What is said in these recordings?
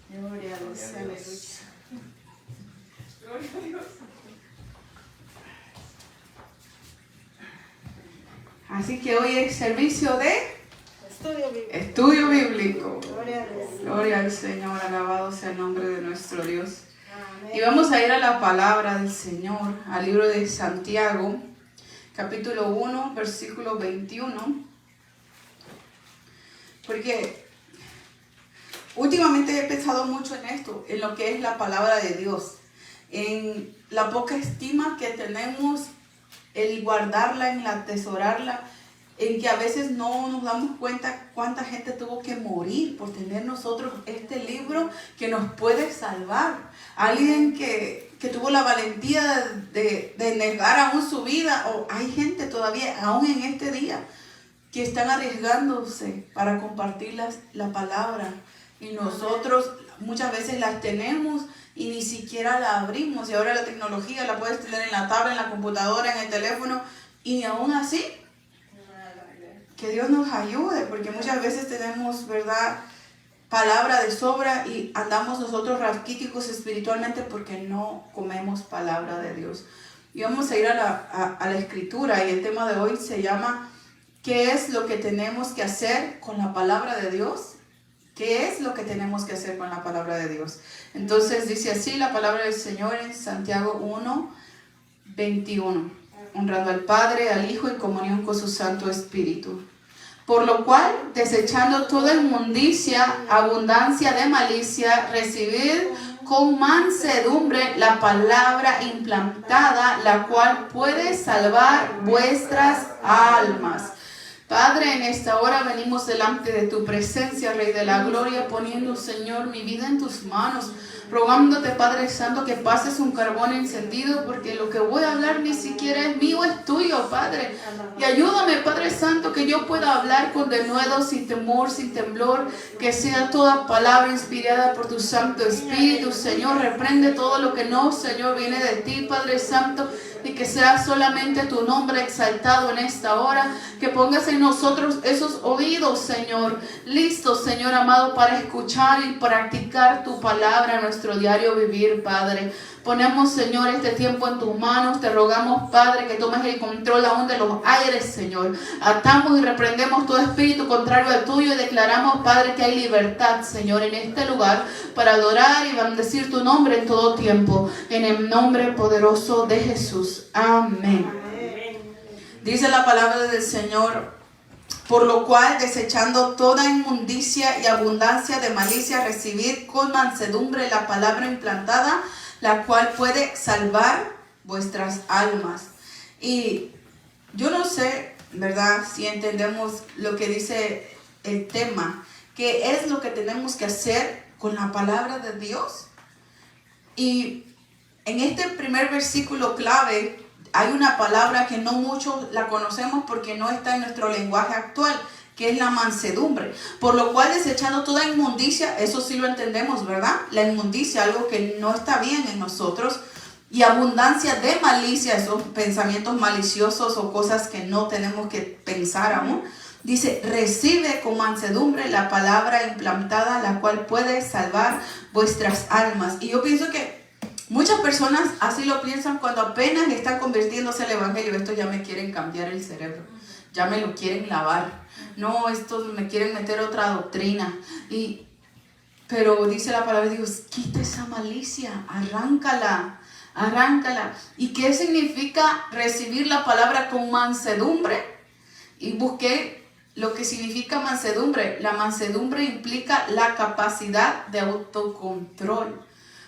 Gloria a Dios, aleluya. Gloria a Dios. Así que hoy es servicio de estudio bíblico. Gloria a Dios. Gloria al Señor, alabado sea el nombre de nuestro Dios. Amén. Y vamos a ir a la palabra del Señor, al libro de Santiago, capítulo 1, versículo 21. Porque últimamente he pensado mucho en esto, en lo que es la palabra de Dios, en la poca estima que tenemos, el guardarla, en atesorarla, en que a veces no nos damos cuenta cuánta gente tuvo que morir por tener nosotros este libro que nos puede salvar. Alguien que tuvo la valentía de negar aún su vida, o hay gente todavía, aún en este día, que están arriesgándose para compartir la palabra. Y nosotros muchas veces las tenemos y ni siquiera la abrimos. Y ahora la tecnología la puedes tener en la tablet, en la computadora, en el teléfono. Y aún así, que Dios nos ayude, porque muchas veces tenemos, ¿verdad?, palabra de sobra y andamos nosotros raquíticos espiritualmente porque no comemos palabra de Dios. Y vamos a ir a la escritura, y el tema de hoy se llama ¿qué es lo que tenemos que hacer con la palabra de Dios? ¿Qué es lo que tenemos que hacer con la palabra de Dios? Entonces dice así la palabra del Señor en Santiago 1, 21. Honrando al Padre, al Hijo, en comunión con su Santo Espíritu. Por lo cual, desechando toda inmundicia, abundancia de malicia, recibid con mansedumbre la palabra implantada, la cual puede salvar vuestras almas. Padre, en esta hora venimos delante de tu presencia, Rey de la Gloria, poniendo, Señor, mi vida en tus manos, rogándote, Padre Santo, que pases un carbón encendido, porque lo que voy a hablar ni siquiera es mío, es tuyo, Padre. Y ayúdame, Padre Santo, que yo pueda hablar con denuedo, sin temor, sin temblor, que sea toda palabra inspirada por tu Santo Espíritu, Señor. Reprende todo lo que no, Señor, viene de ti, Padre Santo, y que sea solamente tu nombre exaltado en esta hora, que pongas en nosotros esos oídos, Señor, listos, Señor amado, para escuchar y practicar tu palabra en nuestro diario vivir, Padre. Ponemos, Señor, este tiempo en tus manos. Te rogamos, Padre, que tomes el control aún de los aires, Señor. Atamos y reprendemos todo espíritu contrario al tuyo y declaramos, Padre, que hay libertad, Señor, en este lugar para adorar y bendecir tu nombre en todo tiempo. En el nombre poderoso de Jesús. Amén. Dice la palabra del Señor: por lo cual, desechando toda inmundicia y abundancia de malicia, recibid con mansedumbre la palabra implantada, la cual puede salvar vuestras almas. Y yo no sé, ¿verdad?, si entendemos lo que dice el tema, qué es lo que tenemos que hacer con la palabra de Dios. Y en este primer versículo clave hay una palabra que no muchos la conocemos porque no está en nuestro lenguaje actual, que es la mansedumbre. Por lo cual, desechando toda inmundicia, eso sí lo entendemos, ¿verdad? La inmundicia, algo que no está bien en nosotros. Y abundancia de malicia, esos pensamientos maliciosos o cosas que no tenemos que pensar aún. Dice, recibe con mansedumbre la palabra implantada, la cual puede salvar vuestras almas. Y yo pienso que muchas personas así lo piensan cuando apenas están convirtiéndose al evangelio. Esto ya me quieren cambiar el cerebro, ya me lo quieren lavar. No, estos me quieren meter otra doctrina. Pero dice la palabra de Dios, quita esa malicia, arráncala. ¿Y qué significa recibir la palabra con mansedumbre? Y busqué lo que significa mansedumbre. La mansedumbre implica la capacidad de autocontrol.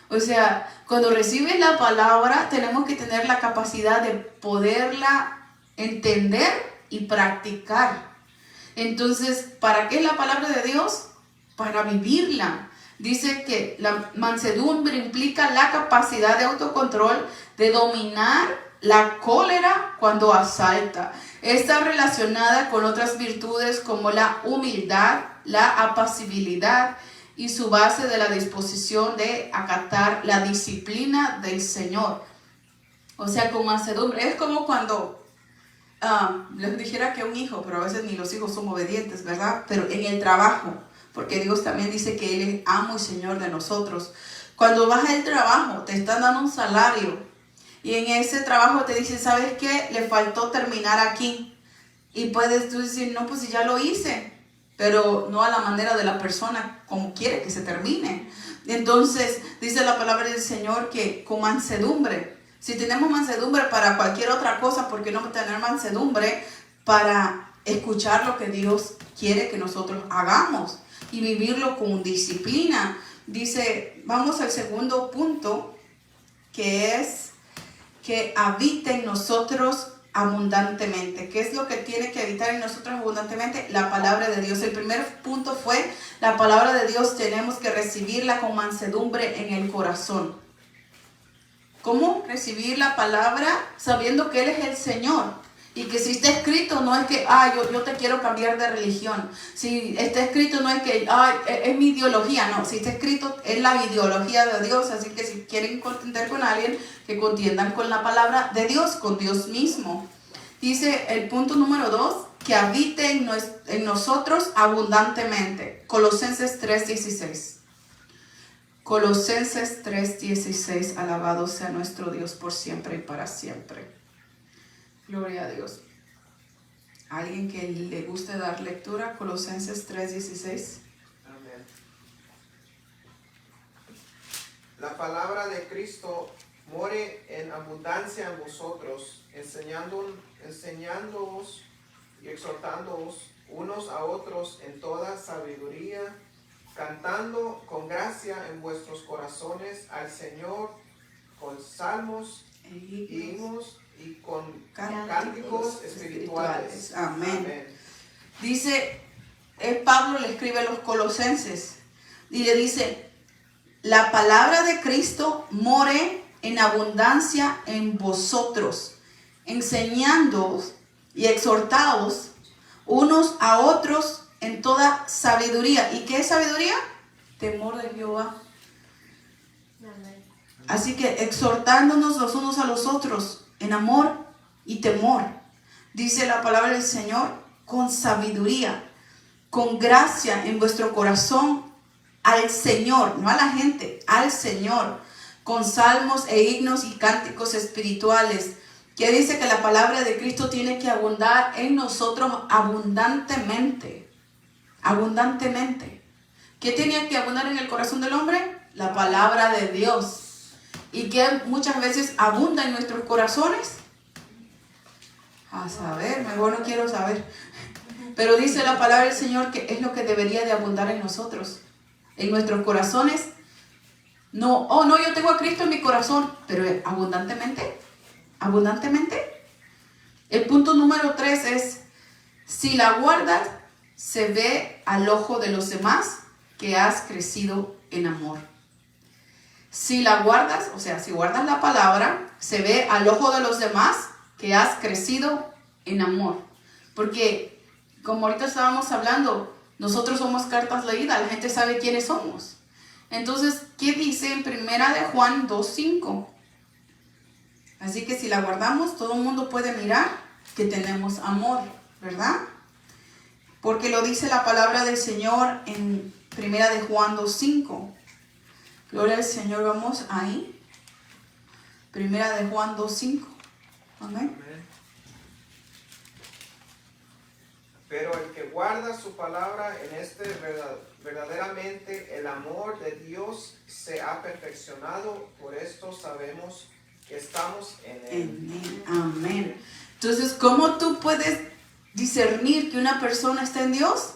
O sea, cuando recibes la palabra, tenemos que tener la capacidad de poderla entender y practicar. Entonces, ¿para qué es la palabra de Dios? Para vivirla. Dice que la mansedumbre implica la capacidad de autocontrol, de dominar la cólera cuando asalta. Está relacionada con otras virtudes como la humildad, la apacibilidad y su base de la disposición de acatar la disciplina del Señor. O sea, con mansedumbre. Es como cuando les dijera que un hijo, pero a veces ni los hijos son obedientes, ¿verdad? Pero en el trabajo, porque Dios también dice que Él es amo y Señor de nosotros. Cuando vas al trabajo, te están dando un salario y en ese trabajo te dicen, ¿sabes qué? Le faltó terminar aquí. Y puedes tú decir, no, pues si ya lo hice, pero no a la manera de la persona como quiere que se termine. Entonces, dice la palabra del Señor que con mansedumbre, si tenemos mansedumbre para cualquier otra cosa, ¿por qué no tener mansedumbre para escuchar lo que Dios quiere que nosotros hagamos y vivirlo con disciplina? Dice, vamos al segundo punto, que es que habite en nosotros abundantemente. ¿Qué es lo que tiene que habitar en nosotros abundantemente? La palabra de Dios. El primer punto fue la palabra de Dios. Tenemos que recibirla con mansedumbre en el corazón. ¿Cómo recibir la palabra? Sabiendo que Él es el Señor. Y que si está escrito no es que, yo te quiero cambiar de religión. Si está escrito no es que, es mi ideología. No, si está escrito es la ideología de Dios. Así que si quieren contender con alguien, que contiendan con la palabra de Dios, con Dios mismo. Dice el punto número 2, que habite en nosotros abundantemente. Colosenses 3:16. Colosenses 3:16. Alabado sea nuestro Dios por siempre y para siempre. Gloria a Dios. ¿Alguien que le guste dar lectura? Colosenses 3:16. Amén. La palabra de Cristo more en abundancia en vosotros, enseñándoos y exhortándoos unos a otros en toda sabiduría, cantando con gracia en vuestros corazones al Señor con salmos y himnos y con cánticos espirituales. Amén. Amén. Dice, Pablo le escribe a los colosenses y le dice, la palabra de Cristo more en abundancia en vosotros, enseñándoos y exhortaos unos a otros en toda sabiduría. ¿Y qué es sabiduría? Temor de Jehová. Amén. Así que exhortándonos los unos a los otros en amor y temor. Dice la palabra del Señor, con sabiduría, con gracia en vuestro corazón al Señor, no a la gente, al Señor, con salmos e himnos y cánticos espirituales. Que dice que la palabra de Cristo tiene que abundar en nosotros abundantemente. Abundantemente. ¿Qué tenía que abundar en el corazón del hombre? La palabra de Dios. Y que muchas veces abunda en nuestros corazones. A saber, mejor no quiero saber. Pero dice la palabra del Señor que es lo que debería de abundar en nosotros. En nuestros corazones. No, yo tengo a Cristo en mi corazón. Pero abundantemente. Abundantemente. El punto número 3 es, si la guardas, se ve al ojo de los demás que has crecido en amor. Si la guardas, o sea, si guardas la palabra, se ve al ojo de los demás que has crecido en amor. Porque, como ahorita estábamos hablando, nosotros somos cartas leídas, la gente sabe quiénes somos. Entonces, ¿qué dice en primera de Juan 2:5? Así que si la guardamos, todo el mundo puede mirar que tenemos amor, ¿verdad? Porque lo dice la palabra del Señor en primera de Juan 2:5. Gloria al Señor, vamos ahí. Primera de Juan 2:5. Amén. Pero el que guarda su palabra verdaderamente el amor de Dios se ha perfeccionado. Por esto sabemos que estamos en Él. Amén. Entonces, ¿cómo tú puedes discernir que una persona está en Dios?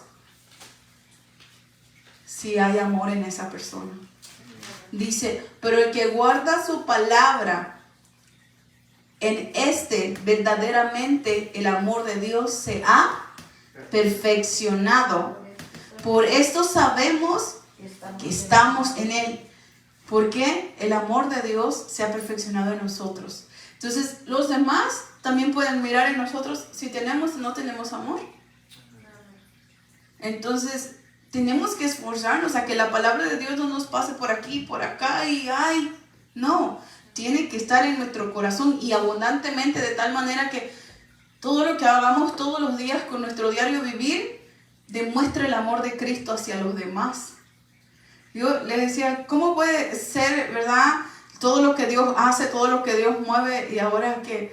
Si hay amor en esa persona. Dice, pero el que guarda su palabra, en verdaderamente el amor de Dios se ha perfeccionado. Por esto sabemos que estamos en Él. Porque el amor de Dios se ha perfeccionado en nosotros. Entonces, los demás también pueden mirar en nosotros si tenemos o no tenemos amor. Entonces, tenemos que esforzarnos a que la palabra de Dios no nos pase por aquí, por acá y no. Tiene que estar en nuestro corazón y abundantemente, de tal manera que todo lo que hagamos todos los días con nuestro diario vivir demuestre el amor de Cristo hacia los demás. Yo les decía, ¿cómo puede ser, verdad? Todo lo que Dios hace, todo lo que Dios mueve, y ahora que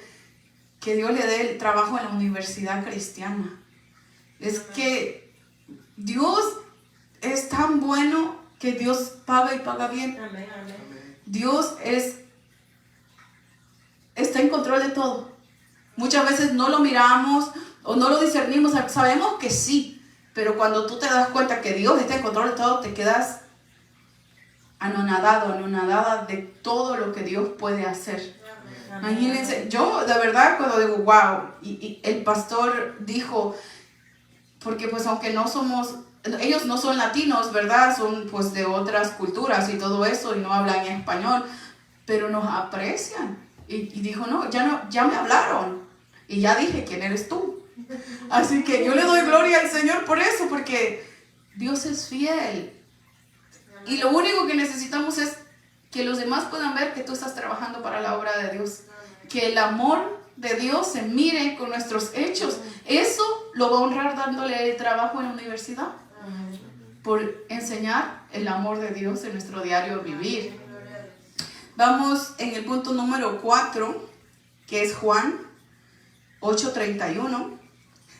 Dios le dé el trabajo en la universidad cristiana. Es que Dios es tan bueno que Dios paga y paga bien. Amén, amén. Dios está en control de todo. Muchas veces no lo miramos o no lo discernimos. Sabemos que sí, pero cuando tú te das cuenta que Dios está en control de todo, te quedas anonadada de todo lo que Dios puede hacer. Amén. Imagínense, yo de verdad cuando digo, wow, y el pastor dijo, porque pues aunque no somos, ellos no son latinos, ¿verdad? Son pues de otras culturas y todo eso, y no hablan español, pero nos aprecian. Y dijo, no, ya me hablaron, y ya dije quién eres tú. Así que yo le doy gloria al Señor por eso, porque Dios es fiel. Y lo único que necesitamos es que los demás puedan ver que tú estás trabajando para la obra de Dios. Que el amor de Dios se mire con nuestros hechos. Eso lo va a honrar dándole el trabajo en la universidad. Por enseñar el amor de Dios en nuestro diario vivir. Vamos en el punto número 4, que es Juan 8:31.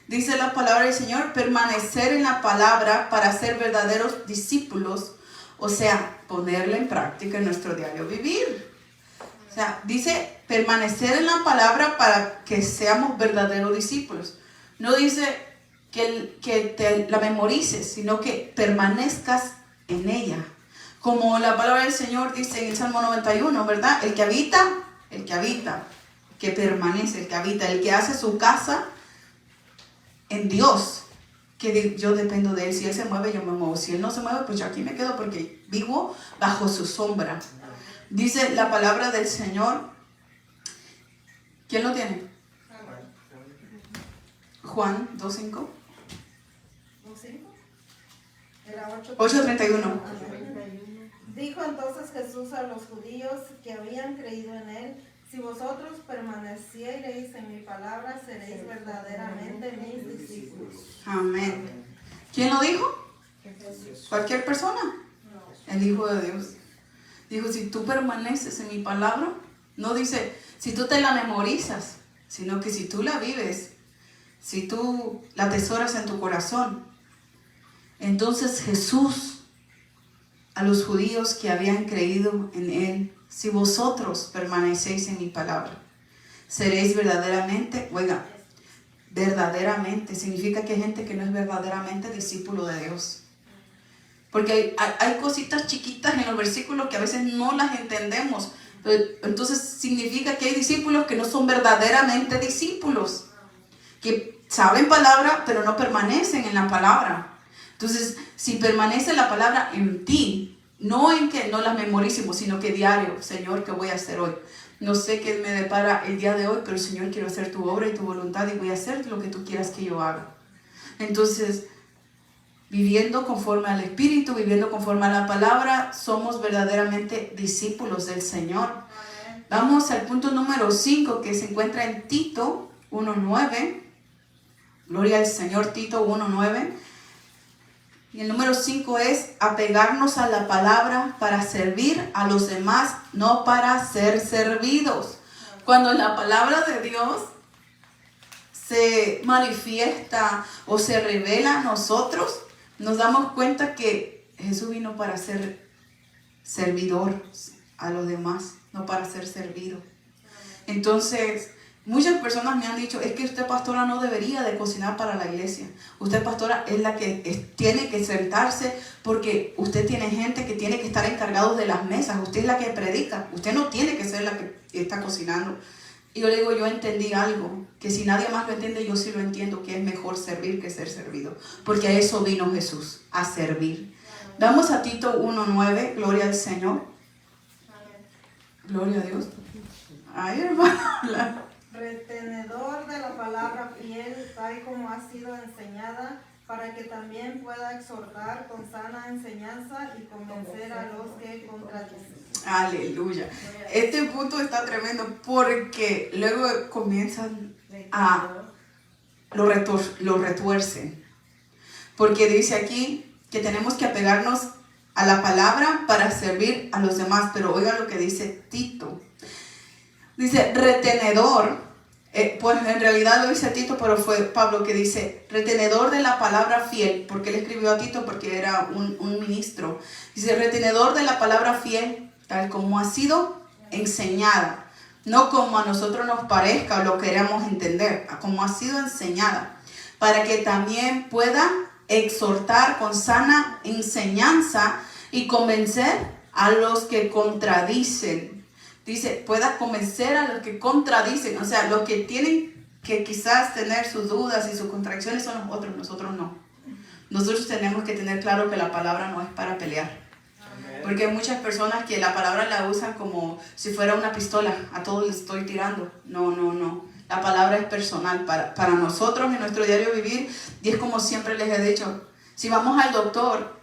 Dice la palabra del Señor, permanecer en la palabra para ser verdaderos discípulos. O sea, ponerla en práctica en nuestro diario vivir. O sea, dice permanecer en la palabra para que seamos verdaderos discípulos. No dice que te la memorices, sino que permanezcas en ella. Como la palabra del Señor dice en el Salmo 91, ¿verdad? El que habita, que permanece, el que habita, el que hace su casa en Dios. Que yo dependo de Él. Si Él se mueve, yo me muevo. Si Él no se mueve, pues yo aquí me quedo porque vivo bajo su sombra. Dice la palabra del Señor. ¿Quién lo tiene? Juan 2:5. 8:31. Dijo entonces Jesús a los judíos que habían creído en él: si vosotros permaneciereis en mi palabra, seréis verdaderamente mis discípulos. Amén. ¿Quién lo dijo? ¿Cualquier persona? El Hijo de Dios. Dijo, si tú permaneces en mi palabra, no dice, si tú te la memorizas, sino que si tú la vives, si tú la atesoras en tu corazón. Entonces Jesús, a los judíos que habían creído en Él, si vosotros permanecéis en mi palabra, seréis verdaderamente, oiga, verdaderamente, significa que hay gente que no es verdaderamente discípulo de Dios. Porque hay cositas chiquitas en los versículos que a veces no las entendemos. Entonces significa que hay discípulos que no son verdaderamente discípulos, que saben palabra pero no permanecen en la palabra. Entonces, si permanece la palabra en ti, no en que no la memoricemos, sino que diario, Señor, ¿qué voy a hacer hoy? No sé qué me depara el día de hoy, pero Señor, quiero hacer tu obra y tu voluntad y voy a hacer lo que tú quieras que yo haga. Entonces, viviendo conforme al Espíritu, viviendo conforme a la palabra, somos verdaderamente discípulos del Señor. Vamos al punto número 5, que se encuentra en Tito 1:9. Gloria al Señor, Tito 1:9. Y el número 5 es apegarnos a la palabra para servir a los demás, no para ser servidos. Cuando la palabra de Dios se manifiesta o se revela a nosotros, nos damos cuenta que Jesús vino para ser servidor a los demás, no para ser servido. Entonces, muchas personas me han dicho, es que usted, pastora, no debería de cocinar para la iglesia. Usted, pastora, es la que tiene que sentarse porque usted tiene gente que tiene que estar encargados de las mesas. Usted es la que predica. Usted no tiene que ser la que está cocinando. Y yo le digo, yo entendí algo, que si nadie más lo entiende, yo sí lo entiendo, que es mejor servir que ser servido. Porque a eso vino Jesús, a servir. Vamos a Tito 1:9, gloria al Señor. Gloria a Dios. Ay, hermano. Retenedor de la palabra fiel, tal como ha sido enseñada, para que también pueda exhortar con sana enseñanza y convencer a los que contradicen. Aleluya. Este punto está tremendo porque luego comienzan a lo retuercen. porque dice aquí que tenemos que apegarnos a la palabra para servir a los demás. Pero oiga lo que dice Tito. Dice retenedor, pues en realidad lo dice Tito, pero fue Pablo que dice retenedor de la palabra fiel, porque él escribió a Tito porque era un ministro. Dice retenedor de la palabra fiel, tal como ha sido enseñada, no como a nosotros nos parezca o lo queramos entender, como ha sido enseñada, para que también pueda exhortar con sana enseñanza y convencer a los que contradicen. Dice, pueda convencer a los que contradicen, o sea, los que tienen que quizás tener sus dudas y sus contradicciones son los otros, nosotros no. Nosotros tenemos que tener claro que la palabra no es para pelear. Porque hay muchas personas que la palabra la usan como si fuera una pistola, a todos les estoy tirando. No. La palabra es personal para nosotros en nuestro diario vivir. Y es como siempre les he dicho, si vamos al doctor,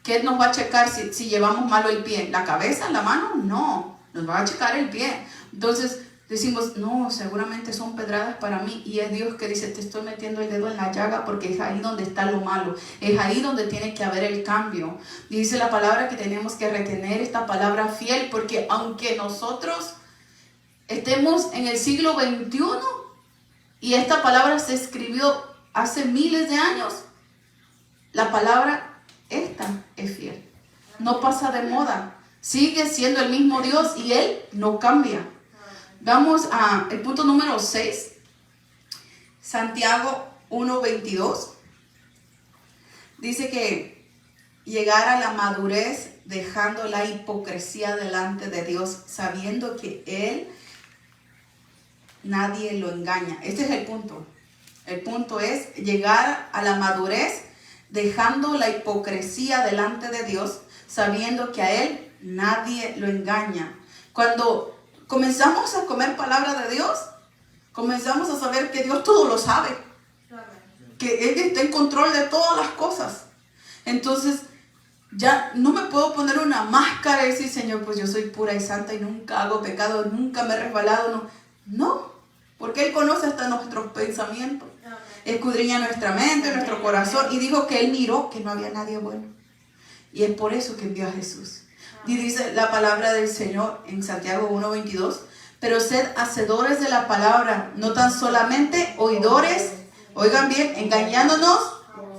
¿qué nos va a checar si llevamos malo el pie? ¿La cabeza, la mano? No, nos va a checar el pie. Entonces decimos, no, seguramente son pedradas para mí. Y es Dios que dice, te estoy metiendo el dedo en la llaga porque es ahí donde está lo malo. Es ahí donde tiene que haber el cambio. Y dice la palabra que tenemos que retener esta palabra fiel, porque aunque nosotros estemos en el siglo XXI y esta palabra se escribió hace miles de años, la palabra esta es fiel. No pasa de moda. Sigue siendo el mismo Dios y Él no cambia. Vamos al punto número 6. Santiago 1:22. Dice que llegar a la madurez dejando la hipocresía delante de Dios, sabiendo que Él nadie lo engaña. Este es el punto. El punto es llegar a la madurez dejando la hipocresía delante de Dios, sabiendo que a Él nadie lo engaña. Cuando comenzamos a comer palabra de Dios, comenzamos a saber que Dios todo lo sabe, que Él está en control de todas las cosas. Entonces ya no me puedo poner una máscara y decir, Señor, pues yo soy pura y santa y nunca hago pecado, nunca me he resbalado. No, porque Él conoce hasta nuestros pensamientos, escudriña nuestra mente, nuestro corazón, y dijo que Él miró que no había nadie bueno. Y es por eso que envió a Jesús. Y dice la palabra del Señor en Santiago 1:22, pero sed hacedores de la palabra, no tan solamente oidores, oigan bien, engañándonos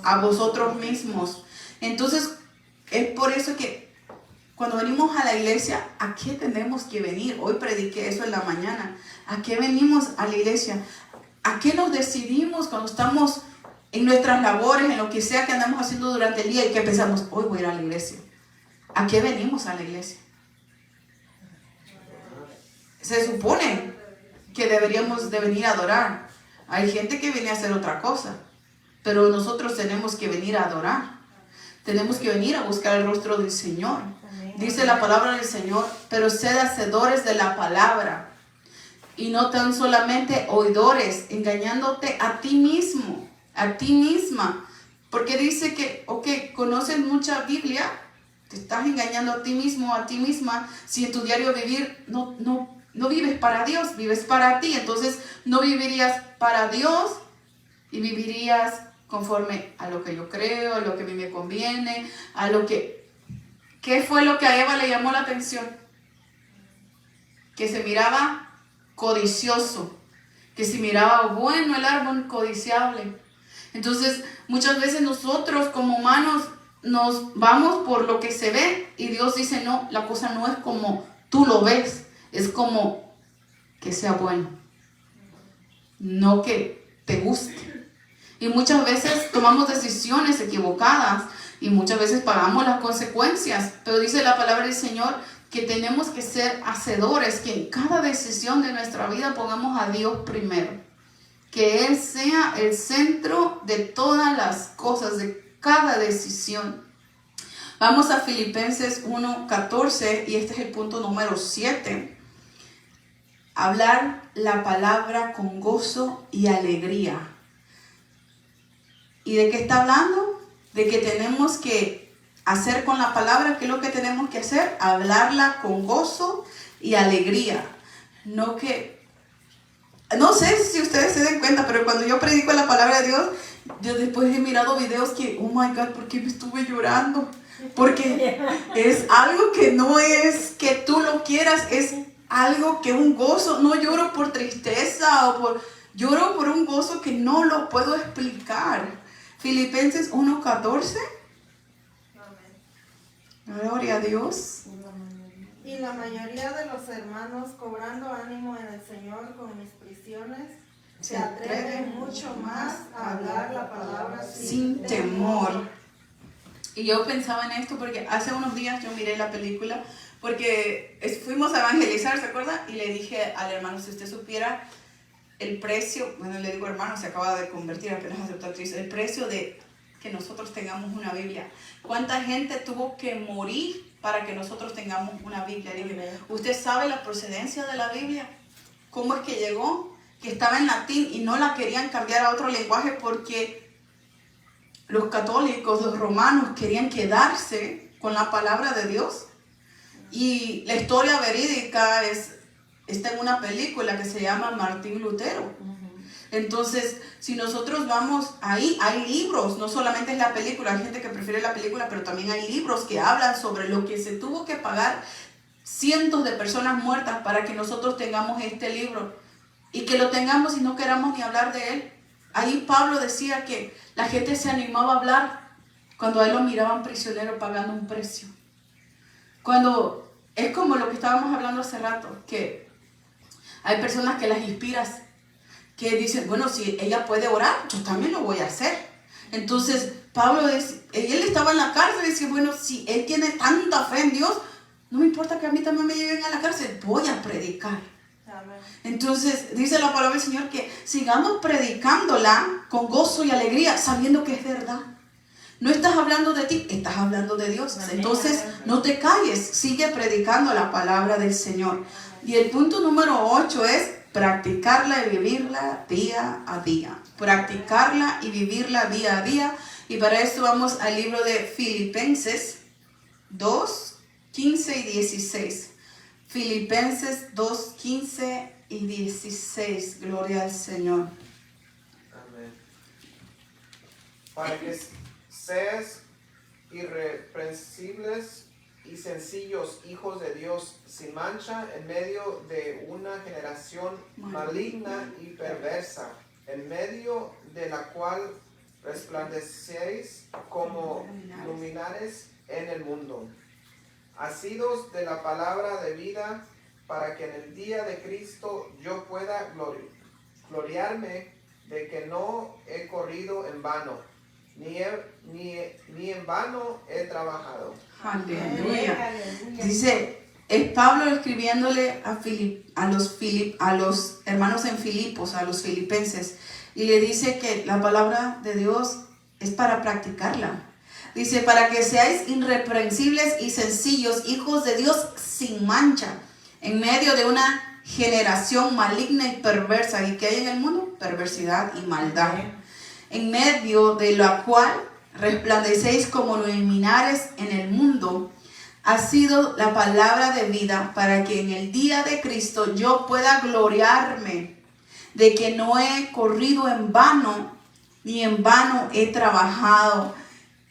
a vosotros mismos. Entonces, es por eso que cuando venimos a la iglesia, ¿a qué tenemos que venir? Hoy prediqué eso en la mañana. ¿A qué venimos a la iglesia? ¿A qué nos decidimos cuando estamos en nuestras labores, en lo que sea que andamos haciendo durante el día y que pensamos, hoy voy a ir a la iglesia? ¿A qué venimos a la iglesia? Se supone que deberíamos de venir a adorar. Hay gente que viene a hacer otra cosa, pero nosotros tenemos que venir a adorar. Tenemos que venir a buscar el rostro del Señor. Dice la palabra del Señor, pero sed hacedores de la palabra y no tan solamente oidores, engañándote a ti mismo, a ti misma. Porque dice que, conoces mucha Biblia, te estás engañando a ti mismo, a ti misma, si en tu diario vivir no vives para Dios, vives para ti. Entonces no vivirías para Dios y vivirías conforme a lo que yo creo, a lo que a mí me conviene, a lo que... ¿Qué fue lo que a Eva le llamó la atención? Que se miraba codicioso, que se miraba bueno el árbol codiciable. Entonces muchas veces nosotros como humanos nos vamos por lo que se ve y Dios dice, no, la cosa no es como tú lo ves, es como que sea bueno, no que te guste. Y muchas veces tomamos decisiones equivocadas y muchas veces pagamos las consecuencias, pero dice la palabra del Señor que tenemos que ser hacedores, que en cada decisión de nuestra vida pongamos a Dios primero, que Él sea el centro de todas las cosas, de cada decisión. Vamos a Filipenses 1:14 y este es el punto número 7. Hablar la palabra con gozo y alegría. ¿Y de qué está hablando? De que tenemos que hacer con la palabra, ¿qué es lo que tenemos que hacer? Hablarla con gozo y alegría. No que no sé si ustedes se den cuenta, pero cuando yo predico la palabra de Dios, yo después he mirado videos que, oh my God, ¿por qué me estuve llorando? Porque es algo que no es que tú lo quieras, es algo que un gozo. No lloro por tristeza lloro por un gozo que no lo puedo explicar. Filipenses 1:14. Gloria a Dios. Y la mayoría de los hermanos, cobrando ánimo en el Señor con mis prisiones, se atreven mucho más a hablar la palabra sin temor. Y yo pensaba en esto porque hace unos días yo miré la película, porque fuimos a evangelizar, ¿se acuerda? Y le dije al hermano, si usted supiera el precio, bueno, le digo hermano, se acaba de convertir, apenas aceptó a Cristo, el precio de que nosotros tengamos una Biblia. ¿Cuánta gente tuvo que morir para que nosotros tengamos una Biblia? Dije, ¿usted sabe la procedencia de la Biblia? ¿Cómo es que llegó? Que estaba en latín y no la querían cambiar a otro lenguaje porque los católicos, los romanos, querían quedarse con la palabra de Dios. Y la historia verídica está en una película que se llama Martín Lutero. Entonces, si nosotros vamos ahí, hay libros, no solamente es la película, hay gente que prefiere la película, pero también hay libros que hablan sobre lo que se tuvo que pagar cientos de personas muertas para que nosotros tengamos este libro y que lo tengamos y no queramos ni hablar de él. Ahí Pablo decía que la gente se animaba a hablar cuando a él lo miraban prisionero pagando un precio. Cuando es como lo que estábamos hablando hace rato, que hay personas que las inspiras, que dicen, bueno, si ella puede orar, yo también lo voy a hacer. Entonces Pablo, él estaba en la cárcel y decía, bueno, si él tiene tanta fe en Dios, no me importa que a mí también me lleven a la cárcel, voy a predicar. Entonces dice la palabra del Señor que sigamos predicándola con gozo y alegría, sabiendo que es verdad. No estás hablando de ti, estás hablando de Dios. Entonces no te calles, sigue predicando la palabra del Señor. Y el punto número 8 es practicarla y vivirla día a día. Practicarla y vivirla día a día. Y para esto vamos al libro de Filipenses 2, 15 y 16. Filipenses 2, 15 y 16. Gloria al Señor. Amén. Para que seas irreprensibles y sencillos hijos de Dios, sin mancha, en medio de una generación maligna y perversa, en medio de la cual resplandecéis como luminares en el mundo, asidos de la palabra de vida, para que en el día de Cristo yo pueda gloriarme de que no he corrido en vano, ni en vano he trabajado. Aleluya. Dice, es Pablo escribiéndole a los hermanos en Filipos, a los filipenses, y le dice que la palabra de Dios es para practicarla. Dice, para que seáis irreprensibles y sencillos, hijos de Dios sin mancha, en medio de una generación maligna y perversa. ¿Y qué hay en el mundo? Perversidad y maldad. En medio de la cual resplandecéis como luminares en el mundo. Ha sido la palabra de vida para que en el día de Cristo yo pueda gloriarme de que no he corrido en vano, ni en vano he trabajado.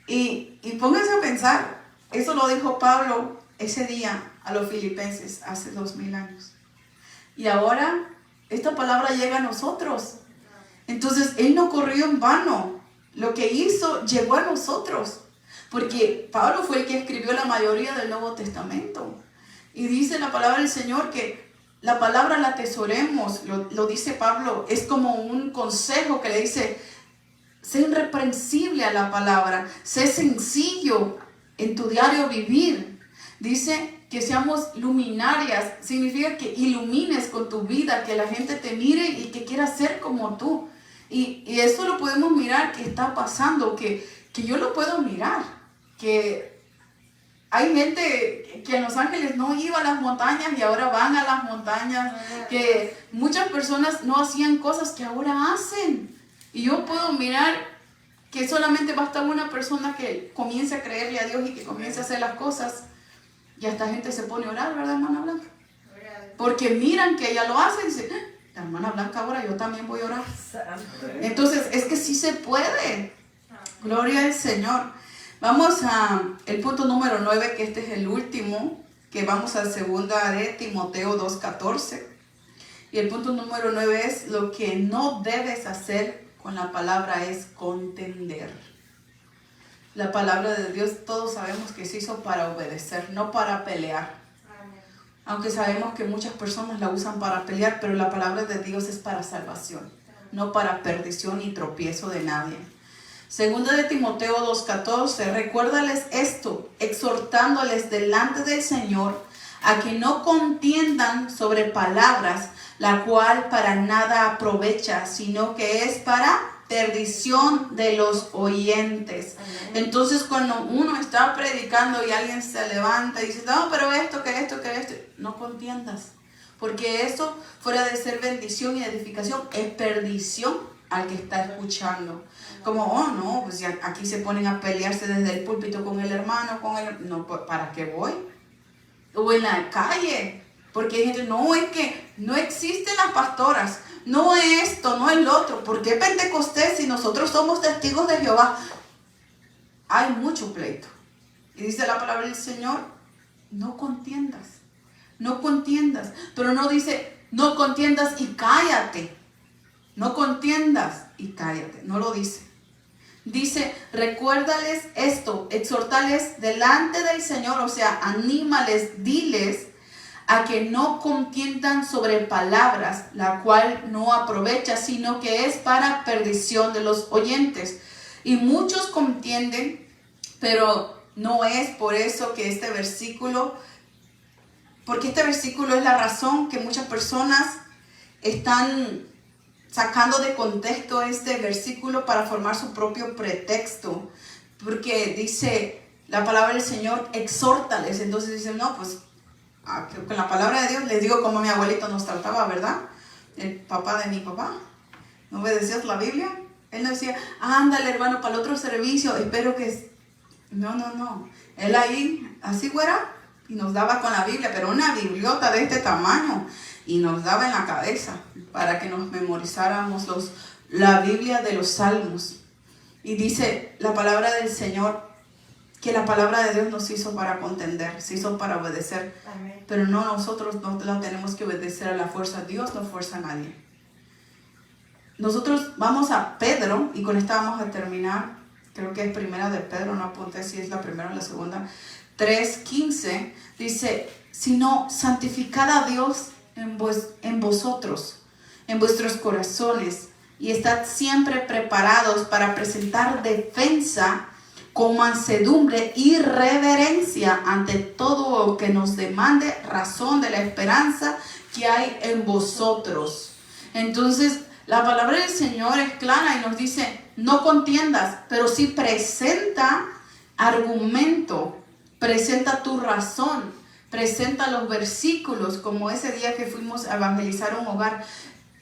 Y pónganse a pensar, eso lo dijo Pablo ese día a los filipenses hace 2000 años. Y ahora esta palabra llega a nosotros. Entonces él no corrió en vano. Lo que hizo llegó a nosotros. Porque Pablo fue el que escribió la mayoría del Nuevo Testamento. Y dice la palabra del Señor que la palabra la atesoremos. Lo dice Pablo. Es como un consejo que le dice, sé irreprensible a la palabra. Sé sencillo en tu diario vivir. Dice que seamos luminarias. Significa que ilumines con tu vida. Que la gente te mire y que quiera ser como tú. Y eso lo podemos mirar que está pasando. Que yo lo puedo mirar. Que hay gente que en Los Ángeles no iba a las montañas y ahora van a las montañas. Que muchas personas no hacían cosas que ahora hacen. Y yo puedo mirar que solamente basta una persona que comience a creerle a Dios y que comience a hacer las cosas. Y esta gente se pone a orar, ¿verdad, hermana Blanca? Porque miran que ella lo hace y dicen, La hermana Blanca ahora, yo también voy a orar. Entonces, es que sí se puede. Gloria al Señor. Vamos a el punto número 9, que este es el último, que vamos a 2 de Timoteo 2:14. Y el punto número 9 es: lo que no debes hacer con la palabra es contender. La palabra de Dios, todos sabemos que se hizo para obedecer, no para pelear. Aunque sabemos que muchas personas la usan para pelear, pero la palabra de Dios es para salvación, no para perdición y tropiezo de nadie. 2 de Timoteo 2:14, recuérdales esto, exhortándoles delante del Señor a que no contiendan sobre palabras, la cual para nada aprovecha, sino que es para perdición de los oyentes. Entonces, cuando uno está predicando y alguien se levanta y dice, no, pero esto, no contiendas, porque eso, fuera de ser bendición y edificación, es perdición al que está escuchando. Como, oh no, pues ya aquí se ponen a pelearse desde el púlpito con el hermano, no, ¿para qué voy? O en la calle, porque hay gente, no, es que no existen las pastoras, no es esto, no es lo otro. ¿Por qué Pentecostés si nosotros somos testigos de Jehová? Hay mucho pleito. Y dice la palabra del Señor, no contiendas, pero no dice, no contiendas y cállate. No contiendas y cállate, no lo dice. Dice, recuérdales esto, exhortales delante del Señor, o sea, anímales, diles a que no contiendan sobre palabras, la cual no aprovecha, sino que es para perdición de los oyentes. Y muchos contienden, pero no es por eso que este versículo, porque este versículo es la razón que muchas personas están sacando de contexto este versículo para formar su propio pretexto, porque dice la palabra del Señor, exhórtales. Entonces dicen, no, pues con la palabra de Dios les digo como mi abuelito nos trataba, ¿verdad? El papá de mi papá, ¿no obedecías la Biblia? Él no decía, ándale hermano, para el otro servicio, espero que... No, él ahí, así fuera, y nos daba con la Biblia, pero una bibliota de este tamaño, y nos daba en la cabeza para que nos memorizáramos la Biblia de los Salmos. Y dice la palabra del Señor que la palabra de Dios nos hizo para contender, se hizo para obedecer. Amén. Pero no, nosotros no la tenemos que obedecer a la fuerza. Dios no fuerza a nadie. Nosotros vamos a Pedro, y con esta vamos a terminar. Creo que es primera de Pedro, no apunté si es la primera o la segunda. 3:15 dice, sino santificad a Dios en vosotros, en vuestros corazones, y estad siempre preparados para presentar defensa con mansedumbre y reverencia ante todo lo que nos demande razón de la esperanza que hay en vosotros. Entonces, la palabra del Señor es clara y nos dice, no contiendas, pero sí presenta argumento, presenta tu razón. Presenta los versículos, como ese día que fuimos a evangelizar un hogar.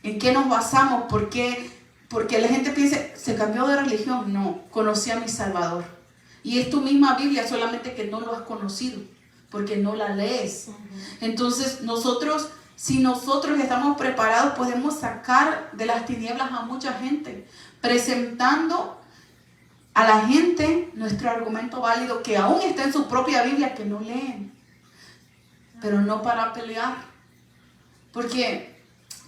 ¿En qué nos basamos? ¿Por qué? Porque la gente piensa, ¿se cambió de religión? No, conocí a mi Salvador. Y es tu misma Biblia, solamente que no lo has conocido, porque no la lees. Entonces, si nosotros estamos preparados, podemos sacar de las tinieblas a mucha gente, presentando a la gente nuestro argumento válido, que aún está en su propia Biblia, que no leen. Pero no para pelear, porque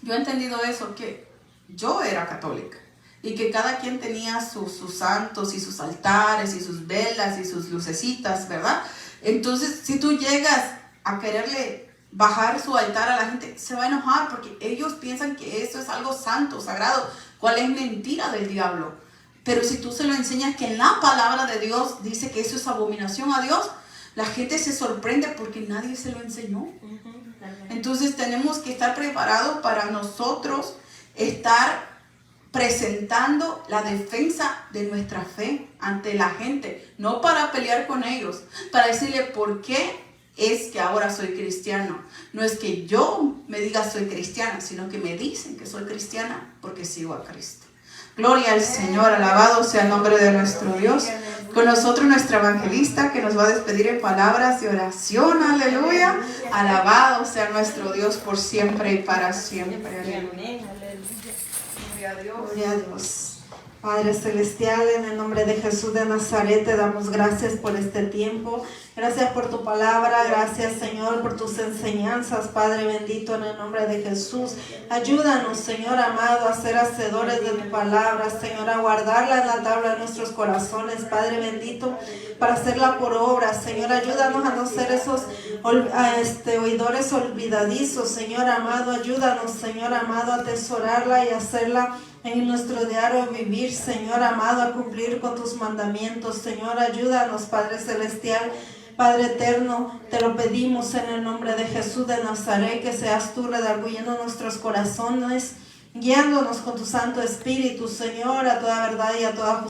yo he entendido eso, que yo era católica y que cada quien tenía sus santos y sus altares y sus velas y sus lucecitas, ¿verdad? Entonces, si tú llegas a quererle bajar su altar a la gente, se va a enojar porque ellos piensan que eso es algo santo, sagrado, cual es mentira del diablo. Pero si tú se lo enseñas que en la palabra de Dios dice que eso es abominación a Dios, la gente se sorprende porque nadie se lo enseñó. Entonces tenemos que estar preparados para nosotros estar presentando la defensa de nuestra fe ante la gente. No para pelear con ellos, para decirle por qué es que ahora soy cristiano. No es que yo me diga soy cristiana, sino que me dicen que soy cristiana porque sigo a Cristo. Gloria al Señor, alabado sea el nombre de nuestro Dios. Con nosotros nuestra evangelista que nos va a despedir en palabras de oración. Aleluya. Alabado sea nuestro Dios por siempre y para siempre. Aleluya. Gloria a Dios. Padre Celestial, en el nombre de Jesús de Nazaret, te damos gracias por este tiempo. Gracias por tu palabra, gracias Señor por tus enseñanzas, Padre bendito, en el nombre de Jesús. Ayúdanos, Señor amado, a ser hacedores de tu palabra, Señor, a guardarla en la tabla de nuestros corazones, Padre bendito, para hacerla por obra. Señor, ayúdanos a no ser esos oidores olvidadizos, Señor amado. Ayúdanos, Señor amado, a atesorarla y hacerla en nuestro diario vivir, Señor amado, a cumplir con tus mandamientos. Señor, ayúdanos, Padre Celestial, Padre eterno, te lo pedimos en el nombre de Jesús de Nazaret, que seas tú redarguyendo nuestros corazones, guiándonos con tu Santo Espíritu, Señor, a toda verdad y a toda justicia.